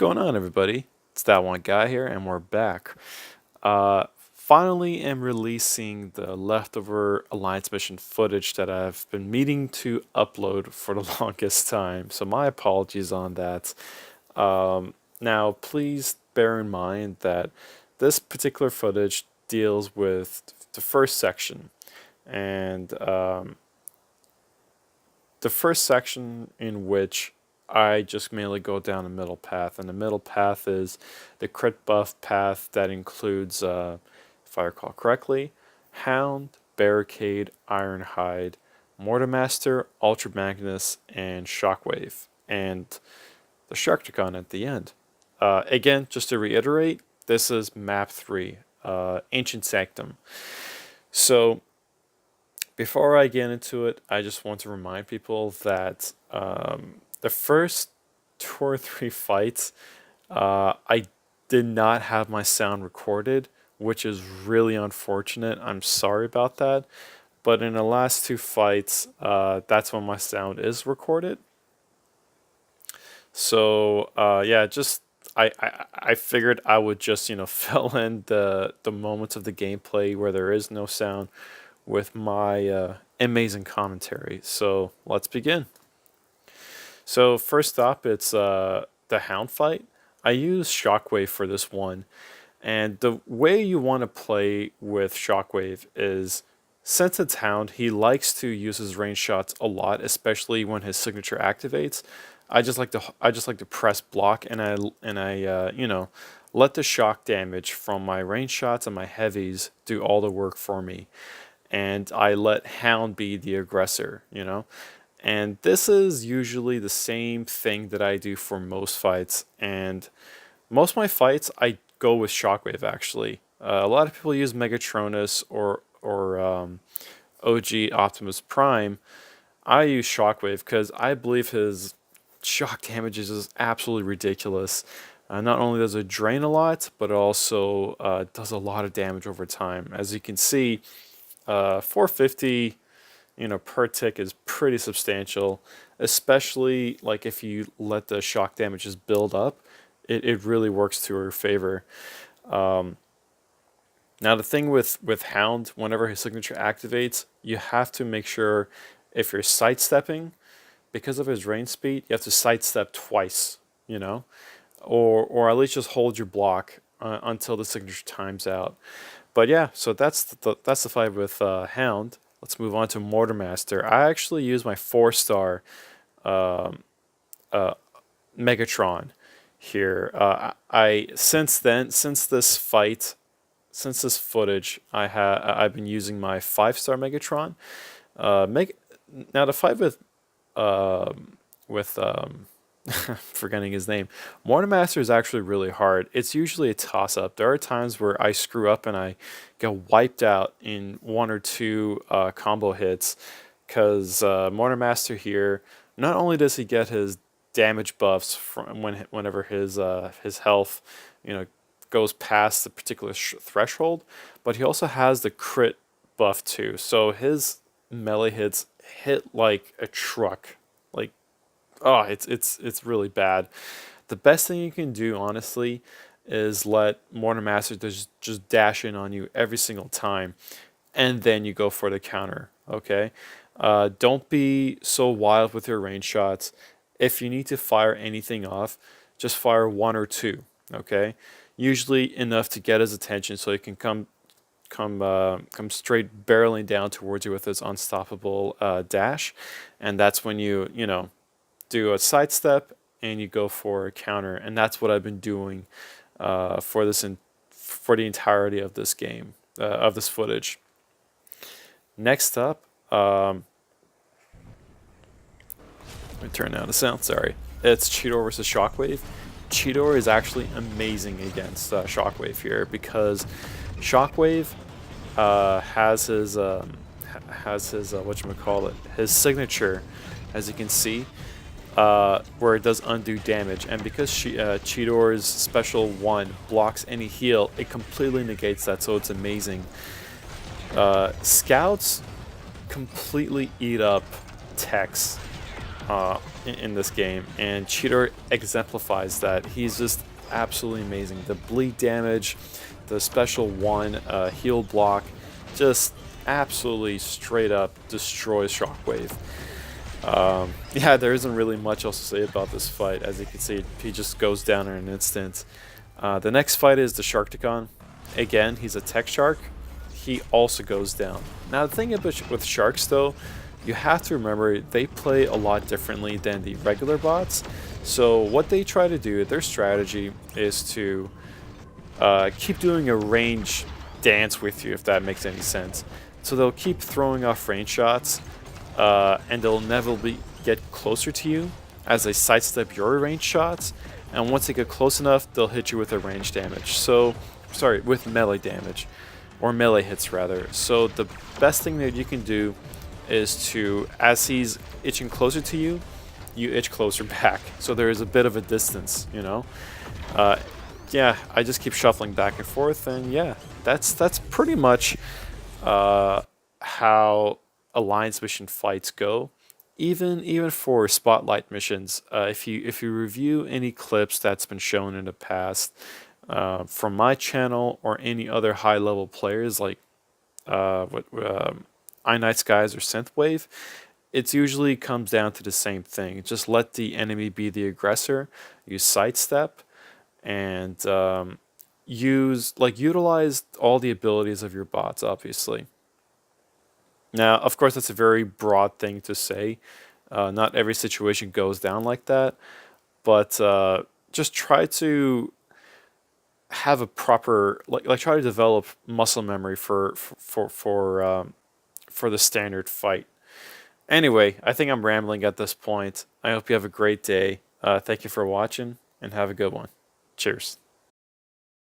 going on, everybody? It's that one guy here, and we're back. Finally am releasing the leftover Alliance mission footage that I've been meaning to upload for the longest time, so my apologies on that. Now, please bear in mind that this particular footage deals with the first section, and the first section in which I just mainly go down the middle path, and the middle path is the crit buff path that includes, if I recall correctly, Hound, Barricade, Ironhide, Mortar Master, Ultramagnus, and Shockwave, and the Sharkticon at the end. Again, just to reiterate, this is map 3, Ancient Sanctum. So, before I get into it, I just want to remind people that the first 2 or 3 fights, I did not have my sound recorded, which is really unfortunate. I'm sorry about that. But in the last 2 fights, that's when my sound is recorded. So yeah, just I figured I would just fill in the moments of the gameplay where there is no sound with my amazing commentary. So let's begin. So first up, it's the Hound fight. I use Shockwave for this one, and the way you want to play with Shockwave is, since it's Hound, he likes to use his range shots a lot, especially when his signature activates. I just like to press block, and I let the shock damage from my range shots and my heavies do all the work for me, and I let Hound be the aggressor, And this is usually the same thing that I do for most fights, and most of my fights I go with Shockwave actually. A lot of people use Megatronus or OG Optimus Prime. I use Shockwave because I believe his shock damages is absolutely ridiculous. Not only does it drain a lot, but it also does a lot of damage over time. As you can see, 450 per tick is pretty substantial, especially like if you let the shock damages build up. It really works to her favor. Now the thing with Hound, whenever his signature activates, you have to make sure, if you're sidestepping, because of his range speed, you have to sidestep twice, or at least just hold your block until the signature times out. But yeah, so that's the fight with Hound. Let's move on to Mortar Master. I actually use my 4-star Megatron here. Since this footage, I've been using my 5-star Megatron. Now the fight with forgetting his name, Mortar Master is actually really hard. It's usually a toss-up. There are times where I screw up and I get wiped out in 1 or 2 combo hits, because Mortar Master here, not only does he get his damage buffs from whenever his health goes past the particular threshold, but he also has the crit buff too. So his melee hits hit like a truck. Like, oh, it's really bad. The best thing you can do, honestly, is let Mortar Master just dash in on you every single time, and then you go for the counter. Okay, don't be so wild with your range shots. If you need to fire anything off, just fire 1 or 2. Okay, usually enough to get his attention so he can come straight barreling down towards you with his unstoppable dash, and that's when you do a sidestep and you go for a counter, and that's what I've been doing for the entirety of this game, of this footage. Next up, let me turn down the sound. Sorry, it's Cheetor versus Shockwave. Cheetor is actually amazing against Shockwave here, because Shockwave has his whatchamacallit, his signature, as you can see, where it does undo damage, and because Cheetor's special 1 blocks any heal, it completely negates that, so it's amazing. Scouts completely eat up techs. in this game, and Cheetor exemplifies that. He's just absolutely amazing. The bleed damage, the special one heal block, just absolutely straight up destroys Shockwave. Yeah, there isn't really much else to say about this fight. As you can see, he just goes down in an instant. The next fight is the Sharkticon. Again, he's a tech shark. He also goes down. Now, the thing with sharks, though, you have to remember they play a lot differently than the regular bots. So what they try to do, their strategy is to keep doing a range dance with you, if that makes any sense. So they'll keep throwing off range shots, and they'll inevitably get closer to you as they sidestep your range shots. And once they get close enough, they'll hit you with a range damage. So, sorry, with melee damage, or melee hits rather. So the best thing that you can do is to, as he's itching closer to you, you itch closer back. So there is a bit of a distance, you know. Yeah, I just keep shuffling back and forth, and yeah, that's pretty much how alliance mission fights go. Even for spotlight missions, if you review any clips that's been shown in the past from my channel or any other high level players like Ironhide Skies or Synthwave, it usually comes down to the same thing. Just let the enemy be the aggressor. You sidestep and utilize all the abilities of your bots, obviously. Now, of course, that's a very broad thing to say. Not every situation goes down like that, but just try to have a proper try to develop muscle memory for the standard fight. Anyway, I think I'm rambling at this point. I hope you have a great day. Thank you for watching, and have a good one. Cheers.